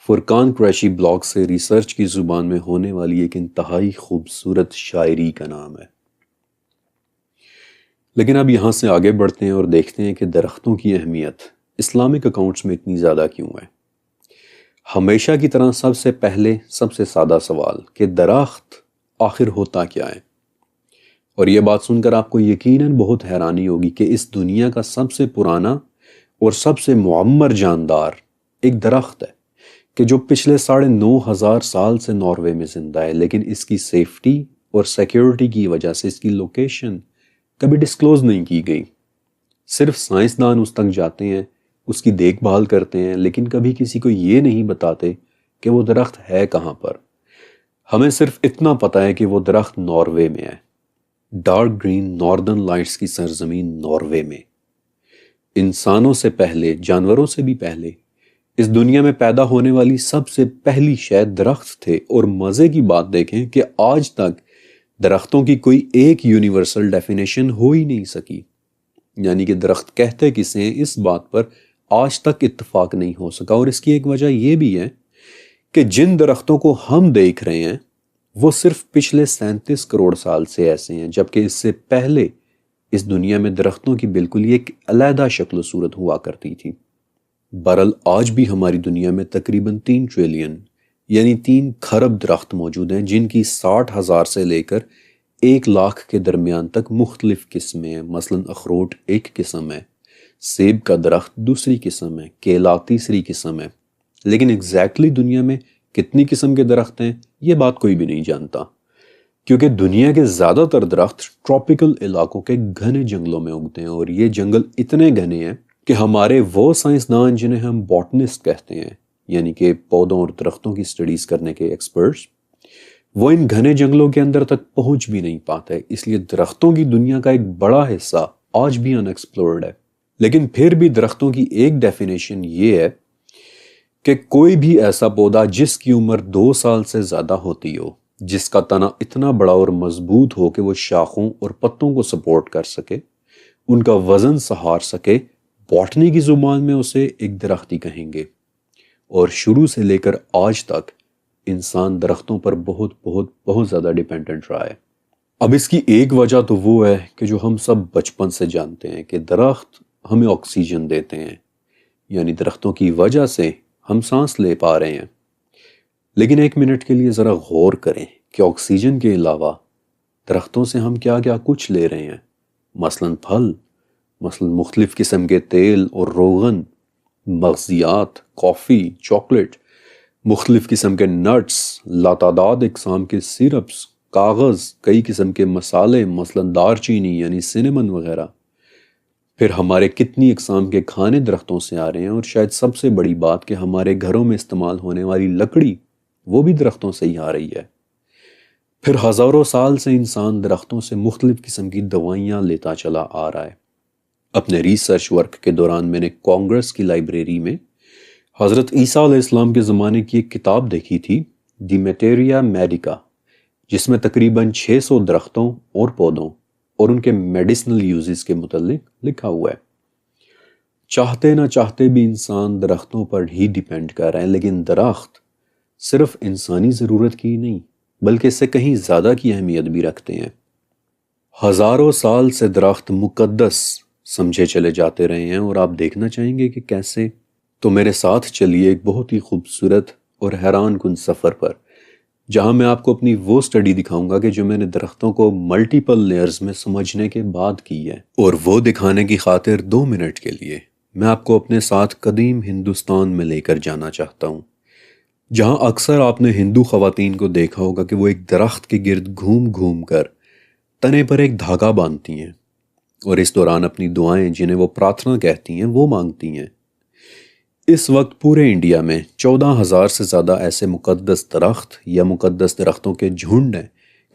فرقان قریشی بلاگ سے ریسرچ کی زبان میں ہونے والی ایک انتہائی خوبصورت شاعری کا نام ہے۔ لیکن اب یہاں سے آگے بڑھتے ہیں اور دیکھتے ہیں کہ درختوں کی اہمیت اسلامک اکاؤنٹس میں اتنی زیادہ کیوں ہے۔ ہمیشہ کی طرح سب سے پہلے سب سے سادہ سوال کہ درخت آخر ہوتا کیا ہے؟ اور یہ بات سن کر آپ کو یقیناً بہت حیرانی ہوگی کہ اس دنیا کا سب سے پرانا اور سب سے معمر جاندار ایک درخت ہے کہ جو پچھلے 9,500 سال سے ناروے میں زندہ ہے، لیکن اس کی سیفٹی اور سیکیورٹی کی وجہ سے اس کی لوکیشن کبھی ڈسکلوز نہیں کی گئی۔ صرف سائنسدان اس تک جاتے ہیں، اس کی دیکھ بھال کرتے ہیں، لیکن کبھی کسی کو یہ نہیں بتاتے کہ وہ درخت ہے کہاں پر۔ ہمیں صرف اتنا پتا ہے کہ وہ درخت ناروے میں ہے، ڈارک گرین ناردرن لائٹس کی سرزمین ناروے میں۔ انسانوں سے پہلے، جانوروں سے بھی پہلے، اس دنیا میں پیدا ہونے والی سب سے پہلی شاید درخت تھے، اور مزے کی بات دیکھیں کہ آج تک درختوں کی کوئی ایک یونیورسل ڈیفینیشن ہو ہی نہیں سکی، یعنی کہ درخت کہتے کسے ہیں اس بات پر آج تک اتفاق نہیں ہو سکا۔ اور اس کی ایک وجہ یہ بھی ہے کہ جن درختوں کو ہم دیکھ رہے ہیں وہ صرف پچھلے 37 کروڑ سال سے ایسے ہیں، جبکہ اس سے پہلے اس دنیا میں درختوں کی بالکل ہی ایک علیحدہ شکل و صورت ہوا کرتی تھی۔ بہرحال آج بھی ہماری دنیا میں تقریباً 3 ٹریلین یعنی 3 کھرب درخت موجود ہیں، جن کی 60,000 سے لے کر 1 لاکھ کے درمیان تک مختلف قسمیں ہیں۔ مثلاً اخروٹ ایک قسم ہے، سیب کا درخت دوسری قسم ہے، کیلا تیسری قسم ہے، لیکن ایگزیکٹلی دنیا میں کتنی قسم کے درخت ہیں یہ بات کوئی بھی نہیں جانتا، کیونکہ دنیا کے زیادہ تر درخت ٹراپیکل علاقوں کے گھنے جنگلوں میں اگتے ہیں، اور یہ جنگل اتنے گھنے ہیں کہ ہمارے وہ سائنسدان جنہیں ہم باٹنسٹ کہتے ہیں، یعنی کہ پودوں اور درختوں کی سٹڈیز کرنے کے ایکسپرٹس، وہ ان گھنے جنگلوں کے اندر تک پہنچ بھی نہیں پاتے۔ اس لیے درختوں کی دنیا کا ایک بڑا حصہ آج بھی ان ایکسپلورڈ ہے۔ لیکن پھر بھی درختوں کی ایک ڈیفینیشن یہ ہے کہ کوئی بھی ایسا پودا جس کی عمر 2 سال سے زیادہ ہوتی ہو، جس کا تنا اتنا بڑا اور مضبوط ہو کہ وہ شاخوں اور پتوں کو سپورٹ کر سکے، ان کا وزن سہار سکے، باٹنی کی زبان میں اسے ایک درخت ہی کہیں گے۔ اور شروع سے لے کر آج تک انسان درختوں پر بہت بہت بہت زیادہ ڈیپینڈنٹ رہا ہے۔ اب اس کی ایک وجہ تو وہ ہے کہ جو ہم سب بچپن سے جانتے ہیں کہ درخت ہمیں آکسیجن دیتے ہیں، یعنی درختوں کی وجہ سے ہم سانس لے پا رہے ہیں۔ لیکن ایک منٹ کے لیے ذرا غور کریں کہ آکسیجن کے علاوہ درختوں سے ہم کیا کیا کچھ لے رہے ہیں۔ مثلاً پھل، مثلاً مختلف قسم کے تیل اور روغن، مغزیات، کافی، چاکلیٹ، مختلف قسم کے نٹس، لاتعداد اقسام کے سیرپس، کاغذ، کئی قسم کے مسالے مثلاً دار چینی یعنی سینمن وغیرہ۔ پھر ہمارے کتنی اقسام کے کھانے درختوں سے آ رہے ہیں، اور شاید سب سے بڑی بات کہ ہمارے گھروں میں استعمال ہونے والی لکڑی وہ بھی درختوں سے ہی آ رہی ہے۔ پھر ہزاروں سال سے انسان درختوں سے مختلف قسم کی دوائیاں لیتا چلا آ رہا ہے۔ اپنے ریسرچ ورک کے دوران میں نے کانگریس کی لائبریری میں حضرت عیسیٰ علیہ السلام کے زمانے کی ایک کتاب دیکھی تھی دی میٹیریا میڈیکا، جس میں تقریباً 600 درختوں اور پودوں اور ان کے میڈیسنل یوزز کے متعلق لکھا ہوا ہے۔ چاہتے نہ چاہتے بھی انسان درختوں پر ہی ڈیپینڈ کر رہے ہیں، لیکن درخت صرف انسانی ضرورت کی نہیں بلکہ اس سے کہیں زیادہ کی اہمیت بھی رکھتے ہیں۔ ہزاروں سال سے درخت مقدس سمجھے چلے جاتے رہے ہیں، اور آپ دیکھنا چاہیں گے کہ کیسے؟ تو میرے ساتھ چلیے ایک بہت ہی خوبصورت اور حیران کن سفر پر، جہاں میں آپ کو اپنی وہ سٹڈی دکھاؤں گا کہ جو میں نے درختوں کو ملٹیپل لیئرز میں سمجھنے کے بعد کی ہے، اور وہ دکھانے کی خاطر 2 منٹ کے لیے میں آپ کو اپنے ساتھ قدیم ہندوستان میں لے کر جانا چاہتا ہوں، جہاں اکثر آپ نے ہندو خواتین کو دیکھا ہوگا کہ وہ ایک درخت کے گرد گھوم گھوم کر تنے پر ایک دھاگا باندھتی ہیں، اور اس دوران اپنی دعائیں، جنہیں وہ پراتھنا کہتی ہیں، وہ مانگتی ہیں۔ اس وقت پورے انڈیا میں 14,000 سے زیادہ ایسے مقدس درخت یا مقدس درختوں کے جھنڈ ہیں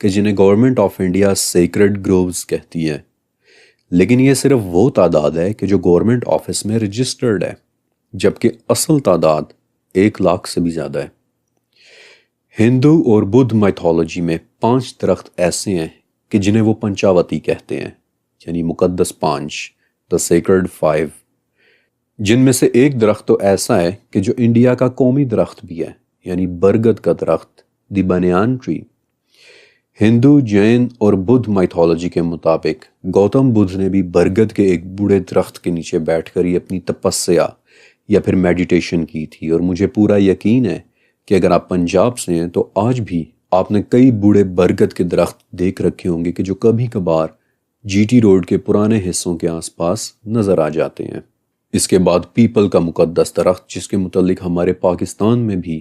کہ جنہیں government of India sacred grooves کہتی ہے، لیکن یہ صرف وہ تعداد ہے کہ جو گورنمنٹ آفس میں رجسٹرڈ ہے، جبکہ اصل تعداد 1 لاکھ سے بھی زیادہ ہے۔ ہندو اور بدھ مائتھولوجی میں 5 درخت ایسے ہیں کہ جنہیں وہ پنچاوتی کہتے ہیں، یعنی مقدس 5، the sacred 5، جن میں سے ایک درخت تو ایسا ہے کہ جو انڈیا کا قومی درخت بھی ہے، یعنی برگد کا درخت، دی بنیان ٹری۔ ہندو، جین اور بدھ مائتھولوجی کے مطابق گوتم بدھ نے بھی برگد کے ایک بوڑھے درخت کے نیچے بیٹھ کر ہی اپنی تپسیا یا پھر میڈیٹیشن کی تھی، اور مجھے پورا یقین ہے کہ اگر آپ پنجاب سے ہیں تو آج بھی آپ نے کئی بوڑھے برگد کے درخت دیکھ رکھے ہوں گے کہ جو کبھی کبھار جی ٹی روڈ کے پرانے حصوں کے آس پاس نظر آ جاتے ہیں۔ اس کے بعد پیپل کا مقدس درخت، جس کے متعلق ہمارے پاکستان میں بھی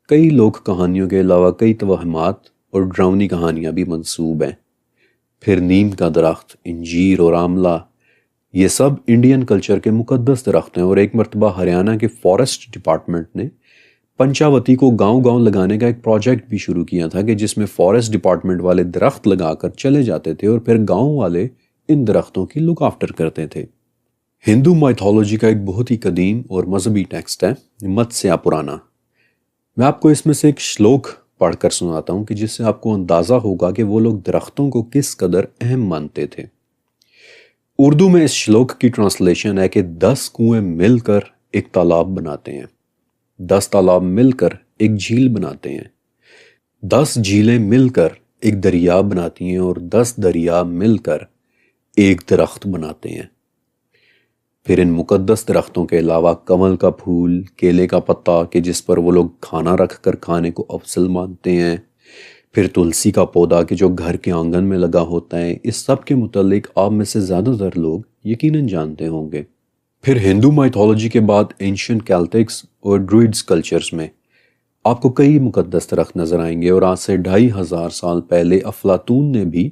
کئی لوک کہانیوں کے علاوہ کئی توہمات اور ڈراؤنی کہانیاں بھی منسوب ہیں۔ پھر نیم کا درخت، انجیر اور آملہ، یہ سب انڈین کلچر کے مقدس درخت ہیں، اور ایک مرتبہ ہریانہ کے فارسٹ ڈپارٹمنٹ نے پنچاوتی کو گاؤں گاؤں لگانے کا ایک پروجیکٹ بھی شروع کیا تھا، کہ جس میں فارسٹ ڈپارٹمنٹ والے درخت لگا کر چلے جاتے تھے اور پھر گاؤں والے ان درختوں کی لک آفٹر کرتے تھے۔ ہندو مائتھولوجی کا ایک بہت ہی قدیم اور مذہبی ٹیکسٹ ہے متسیا پرانا۔ میں آپ کو اس میں سے ایک شلوک پڑھ کر سناتا ہوں کہ جس سے آپ کو اندازہ ہوگا کہ وہ لوگ درختوں کو کس قدر اہم مانتے تھے۔ اردو میں اس شلوک کی ٹرانسلیشن ہے کہ 10 کنویں مل کر ایک تالاب بناتے ہیں، 10 تالاب مل کر ایک جھیل بناتے ہیں، 10 جھیلیں مل کر ایک دریا بناتی ہیں، اور 10 دریا مل کر ایک درخت بناتے ہیں۔ پھر ان مقدس درختوں کے علاوہ کمل کا پھول، کیلے کا پتا کہ جس پر وہ لوگ کھانا رکھ کر کھانے کو افضل مانتے ہیں، پھر تلسی کا پودا کہ جو گھر کے آنگن میں لگا ہوتا ہے، اس سب کے متعلق آپ میں سے زیادہ تر لوگ یقیناً جانتے ہوں گے۔ پھر ہندو مائتھولوجی کے بعد اینشنٹ کیلٹکس اور ڈرویڈز کلچرز میں آپ کو کئی مقدس درخت نظر آئیں گے، اور آج سے 2500 سال پہلے افلاطون نے بھی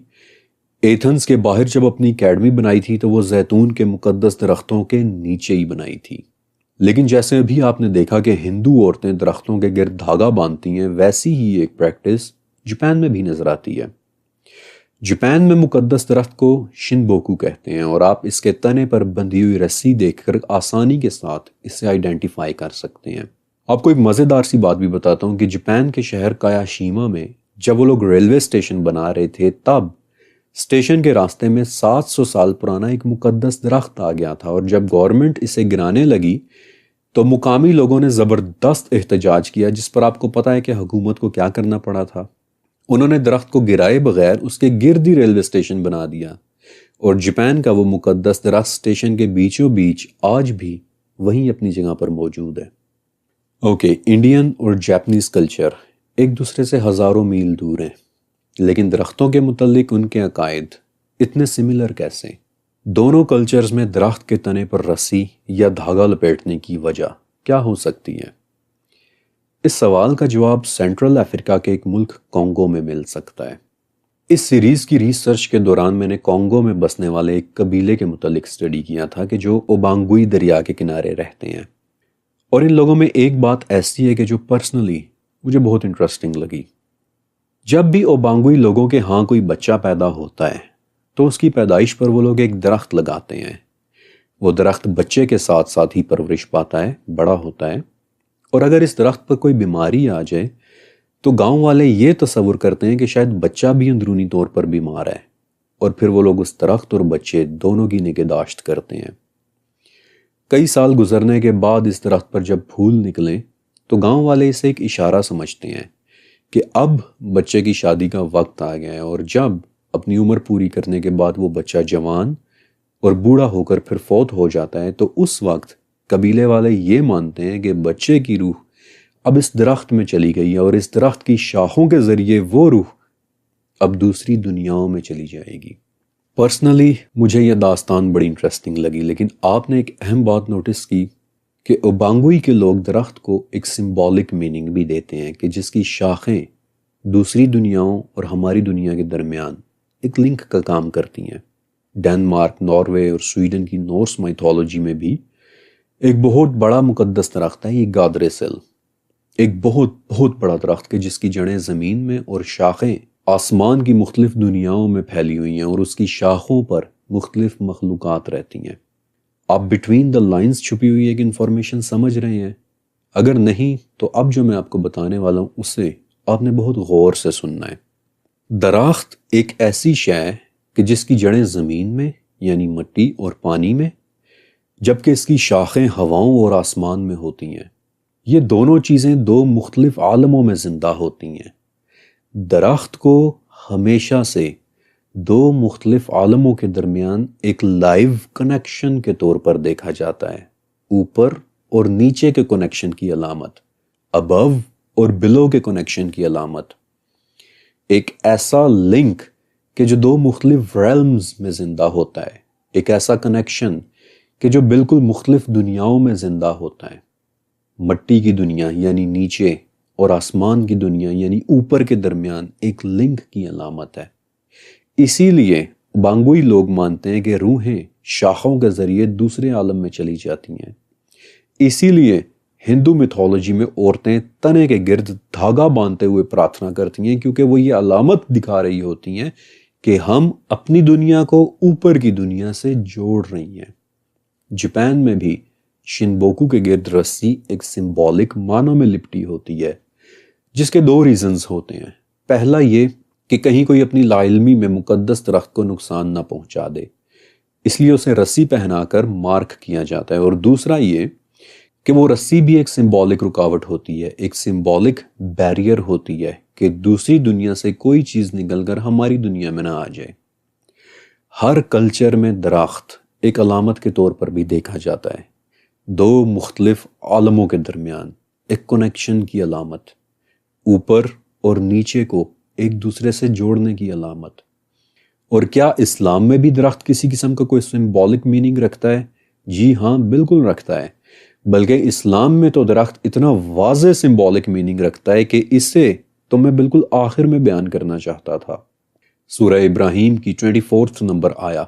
ایتھنز کے باہر جب اپنی اکیڈمی بنائی تھی تو وہ زیتون کے مقدس درختوں کے نیچے ہی بنائی تھی۔ لیکن جیسے ابھی آپ نے دیکھا کہ ہندو عورتیں درختوں کے گرد دھاگا باندھتی ہیں، ویسی ہی ایک پریکٹس جاپان میں بھی نظر آتی ہے۔ جاپان میں مقدس درخت کو شنبوکو کہتے ہیں، اور آپ اس کے تنے پر بندھی ہوئی رسی دیکھ کر آسانی کے ساتھ اسے آئیڈینٹیفائی کر سکتے ہیں۔ آپ کو ایک مزیدار سی بات بھی بتاتا ہوں کہ جاپان کے شہر کایاشیما میں جب وہ لوگ ریلوے اسٹیشن بنا رہے تھے، تب اسٹیشن کے راستے میں 700 سال پرانا ایک مقدس درخت آ گیا تھا، اور جب گورنمنٹ اسے گرانے لگی تو مقامی لوگوں نے زبردست احتجاج کیا، جس پر آپ کو پتہ ہے کہ حکومت کو کیا کرنا پڑا تھا۔ انہوں نے درخت کو گرائے بغیر اس کے گرد ہی ریلوے اسٹیشن بنا دیا، اور جاپان کا وہ مقدس درخت اسٹیشن کے بیچوں بیچ آج بھی وہیں اپنی جگہ پر موجود ہے۔ اوکے، انڈین اور جاپنیز کلچر ایک دوسرے سے ہزاروں میل دور ہیں، لیکن درختوں کے متعلق ان کے عقائد اتنے سملر کیسے؟ دونوں کلچرز میں درخت کے تنے پر رسی یا دھاگا لپیٹنے کی وجہ کیا ہو سکتی ہے؟ اس سوال کا جواب سینٹرل افریقہ کے ایک ملک کانگو میں مل سکتا ہے۔ اس سیریز کی ریسرچ کے دوران میں نے کانگو میں بسنے والے ایک قبیلے کے متعلق سٹڈی کیا تھا کہ جو اوبانگوئی دریا کے کنارے رہتے ہیں، اور ان لوگوں میں ایک بات ایسی ہے کہ جو پرسنلی مجھے بہت انٹرسٹنگ لگی۔ جب بھی اوبانگوئی لوگوں کے ہاں کوئی بچہ پیدا ہوتا ہے تو اس کی پیدائش پر وہ لوگ ایک درخت لگاتے ہیں۔ وہ درخت بچے کے ساتھ ساتھ ہی پرورش پاتا ہے، بڑا ہوتا ہے، اور اگر اس درخت پر کوئی بیماری آ جائے تو گاؤں والے یہ تصور کرتے ہیں کہ شاید بچہ بھی اندرونی طور پر بیمار ہے، اور پھر وہ لوگ اس درخت اور بچے دونوں کی نگہداشت کرتے ہیں۔ کئی سال گزرنے کے بعد اس درخت پر جب پھول نکلیں تو گاؤں والے اسے ایک اشارہ سمجھتے ہیں کہ اب بچے کی شادی کا وقت آ گیا ہے، اور جب اپنی عمر پوری کرنے کے بعد وہ بچہ جوان اور بوڑھا ہو کر پھر فوت ہو جاتا ہے تو اس وقت قبیلے والے یہ مانتے ہیں کہ بچے کی روح اب اس درخت میں چلی گئی ہے، اور اس درخت کی شاخوں کے ذریعے وہ روح اب دوسری دنیاؤں میں چلی جائے گی۔ پرسنلی مجھے یہ داستان بڑی انٹرسٹنگ لگی، لیکن آپ نے ایک اہم بات نوٹس کی کہ اوبانگوئی کے لوگ درخت کو ایک سمبولک میننگ بھی دیتے ہیں کہ جس کی شاخیں دوسری دنیاؤں اور ہماری دنیا کے درمیان ایک لنک کا کام کرتی ہیں۔ ڈنمارک، ناروے اور سویڈن کی نورس مائتھولوجی میں بھی ایک بہت بڑا مقدس درخت ہے یہ گادرے سل، ایک بہت بڑا درخت کہ جس کی جڑیں زمین میں اور شاخیں آسمان کی مختلف دنیاؤں میں پھیلی ہوئی ہیں، اور اس کی شاخوں پر مختلف مخلوقات رہتی ہیں۔ آپ بٹوین دا لائنز چھپی ہوئی ایک انفارمیشن سمجھ رہے ہیں؟ اگر نہیں تو اب جو میں آپ کو بتانے والا ہوں اسے آپ نے بہت غور سے سننا ہے۔ درخت ایک ایسی شے ہے کہ جس کی جڑیں زمین میں یعنی مٹی اور پانی میں، جبکہ اس کی شاخیں ہواؤں اور آسمان میں ہوتی ہیں۔ یہ دونوں چیزیں دو مختلف عالموں میں زندہ ہوتی ہیں۔ درخت کو ہمیشہ سے دو مختلف عالموں کے درمیان ایک لائیو کنیکشن کے طور پر دیکھا جاتا ہے، اوپر اور نیچے کے کنیکشن کی علامت، ابو اور بلو کے کنیکشن کی علامت، ایک ایسا لنک کہ جو دو مختلف ریلمز میں زندہ ہوتا ہے، ایک ایسا کنیکشن کہ جو بالکل مختلف دنیاؤں میں زندہ ہوتا ہے۔ مٹی کی دنیا یعنی نیچے اور آسمان کی دنیا یعنی اوپر کے درمیان ایک لنک کی علامت ہے۔ اسی لیے بانگوئی لوگ مانتے ہیں کہ روحیں شاخوں کے ذریعے دوسرے عالم میں چلی جاتی ہیں۔ اسی لیے ہندو میتھولوجی میں عورتیں تنے کے گرد دھاگا باندھتے ہوئے پرارتھنا کرتی ہیں، کیونکہ وہ یہ علامت دکھا رہی ہوتی ہیں کہ ہم اپنی دنیا کو اوپر کی دنیا سے جوڑ رہی ہیں۔ جاپان میں بھی شنبوکو کے گرد رسی ایک سمبولک معنی میں لپٹی ہوتی ہے، جس کے دو ریزنز ہوتے ہیں۔ پہلا یہ کہ کہیں کوئی اپنی لا علمی میں مقدس درخت کو نقصان نہ پہنچا دے، اس لیے اسے رسی پہنا کر مارک کیا جاتا ہے، اور دوسرا یہ کہ وہ رسی بھی ایک سمبولک رکاوٹ ہوتی ہے، ایک سمبولک بیریئر ہوتی ہے کہ دوسری دنیا سے کوئی چیز نکل کر ہماری دنیا میں نہ آ جائے۔ ہر کلچر میں درخت ایک علامت کے طور پر بھی دیکھا جاتا ہے، دو مختلف عالموں کے درمیان ایک کنیکشن کی علامت، اوپر اور نیچے کو ایک دوسرے سے جوڑنے کی علامت۔ اور کیا اسلام میں بھی درخت کسی قسم کا کوئی سمبولک میننگ رکھتا ہے؟ جی ہاں، بالکل رکھتا ہے، بلکہ اسلام میں تو درخت اتنا واضح سمبولک میننگ رکھتا ہے کہ اسے تو میں بالکل آخر میں بیان کرنا چاہتا تھا۔ سورہ ابراہیم کی 24 نمبر آیا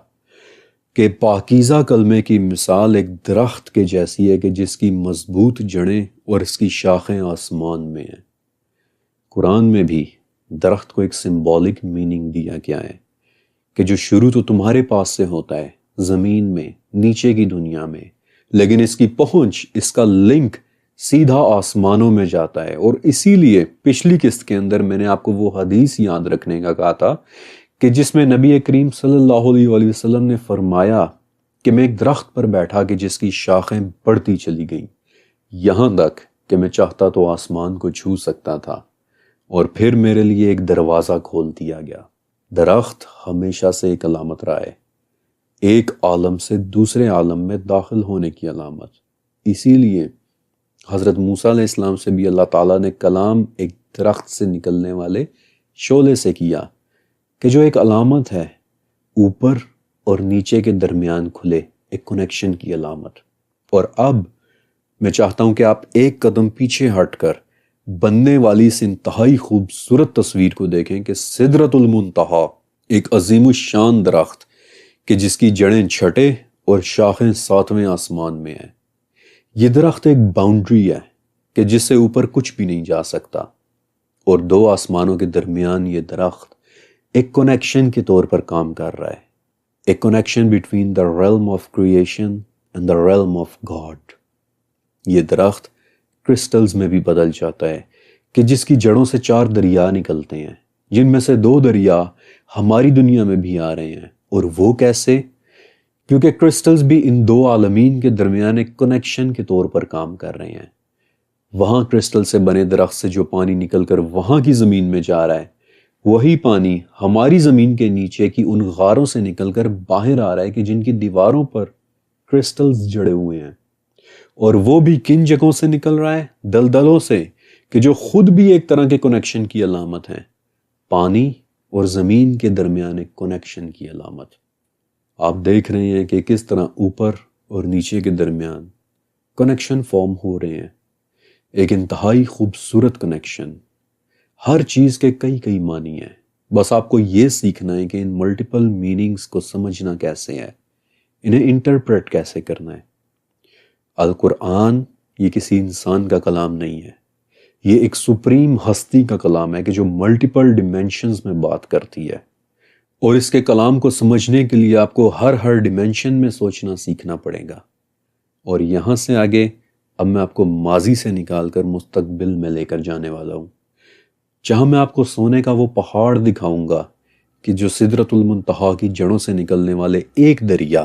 کہ پاکیزہ کلمے کی مثال ایک درخت کے جیسی ہے کہ جس کی مضبوط جڑیں اور اس کی شاخیں آسمان میں ہیں۔ قرآن میں بھی درخت کو ایک سمبولک میننگ دیا گیا ہے کہ جو شروع تو تمہارے پاس سے ہوتا ہے، زمین میں، نیچے کی دنیا میں، لیکن اس کی پہنچ، اس کا لنک سیدھا آسمانوں میں جاتا ہے۔ اور اسی لیے پچھلی قسط کے اندر میں نے آپ کو وہ حدیث یاد رکھنے کا کہا تھا کہ جس میں نبی کریم صلی اللہ علیہ وآلہ وسلم نے فرمایا کہ میں ایک درخت پر بیٹھا کہ جس کی شاخیں بڑھتی چلی گئیں، یہاں تک کہ میں چاہتا تو آسمان کو چھو سکتا تھا، اور پھر میرے لیے ایک دروازہ کھول دیا گیا۔ درخت ہمیشہ سے ایک علامت رہا ہے، ایک عالم سے دوسرے عالم میں داخل ہونے کی علامت۔ اسی لیے حضرت موسیٰ علیہ السلام سے بھی اللہ تعالیٰ نے کلام ایک درخت سے نکلنے والے شعلے سے کیا کہ جو ایک علامت ہے، اوپر اور نیچے کے درمیان کھلے ایک کنیکشن کی علامت۔ اور اب میں چاہتا ہوں کہ آپ ایک قدم پیچھے ہٹ کر بننے والی اس انتہائی خوبصورت تصویر کو دیکھیں کہ سدرۃ المنتہا ایک عظیم الشان درخت کہ جس کی جڑیں چھٹے اور شاخیں ساتویں آسمان میں ہیں۔ یہ درخت ایک باؤنڈری ہے کہ جس سے اوپر کچھ بھی نہیں جا سکتا، اور دو آسمانوں کے درمیان یہ درخت ایک کنیکشن کے طور پر کام کر رہا ہے، ایک connection between the realm of creation and the realm of God. یہ درخت کرسٹلز میں بھی بدل جاتا ہے کہ جس کی جڑوں سے 4 دریا نکلتے ہیں، جن میں سے 2 دریا ہماری دنیا میں بھی آ رہے ہیں۔ اور وہ کیسے؟ کیونکہ کرسٹلز بھی ان 2 عالمین کے درمیان ایک کنیکشن کے طور پر کام کر رہے ہیں۔ وہاں کرسٹل سے بنے درخت سے جو پانی نکل کر وہاں کی زمین میں جا رہا ہے، وہی پانی ہماری زمین کے نیچے کی ان غاروں سے نکل کر باہر آ رہا ہے کہ جن کی دیواروں پر کرسٹلز جڑے ہوئے ہیں۔ اور وہ بھی کن جگہوں سے نکل رہا ہے؟ دلدلوں سے، کہ جو خود بھی ایک طرح کے کنیکشن کی علامت ہے، پانی اور زمین کے درمیان ایک کنیکشن کی علامت۔ آپ دیکھ رہے ہیں کہ کس طرح اوپر اور نیچے کے درمیان کنیکشن فارم ہو رہے ہیں، ایک انتہائی خوبصورت کنیکشن۔ ہر چیز کے کئی معنی ہیں، بس آپ کو یہ سیکھنا ہے کہ ان ملٹیپل میننگز کو سمجھنا کیسے ہے، انہیں انٹرپریٹ کیسے کرنا ہے۔ القرآن یہ کسی انسان کا کلام نہیں ہے، یہ ایک سپریم ہستی کا کلام ہے کہ جو ملٹیپل ڈیمینشنز میں بات کرتی ہے، اور اس کے کلام کو سمجھنے کے لیے آپ کو ہر ڈیمینشن میں سوچنا سیکھنا پڑے گا۔ اور یہاں سے آگے اب میں آپ کو ماضی سے نکال کر مستقبل میں لے کر جانے والا ہوں، جہاں میں آپ کو سونے کا وہ پہاڑ دکھاؤں گا کہ جو سدرۃ المنتہا کی جڑوں سے نکلنے والے ایک دریا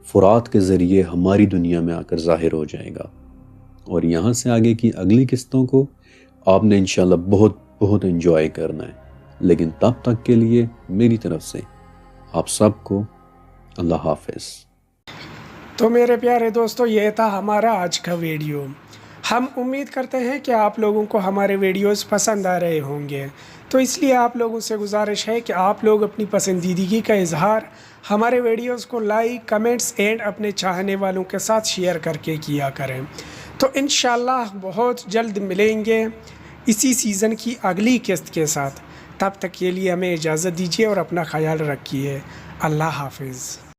فرات کے ذریعے ہماری دنیا میں آ کر ظاہر ہو جائے گا۔ اور یہاں سے آگے کی اگلی قسطوں کو آپ نے انشاءاللہ بہت انجوائے کرنا ہے۔ لیکن تب تک کے لیے میری طرف سے آپ سب کو اللہ حافظ۔ تو میرے پیارے دوستو، یہ تھا ہمارا آج کا ویڈیو۔ ہم امید کرتے ہیں کہ آپ لوگوں کو ہمارے ویڈیوز پسند آ رہے ہوں گے، تو اس لیے آپ لوگوں سے گزارش ہے کہ آپ لوگ اپنی پسندیدگی کا اظہار ہمارے ویڈیوز کو لائک، کمنٹس اینڈ اپنے چاہنے والوں کے ساتھ شیئر کر کے کیا کریں۔ تو انشاءاللہ بہت جلد ملیں گے اسی سیزن کی اگلی قسط کے ساتھ۔ تب تک کے لیے ہمیں اجازت دیجیے اور اپنا خیال رکھیے۔ اللہ حافظ۔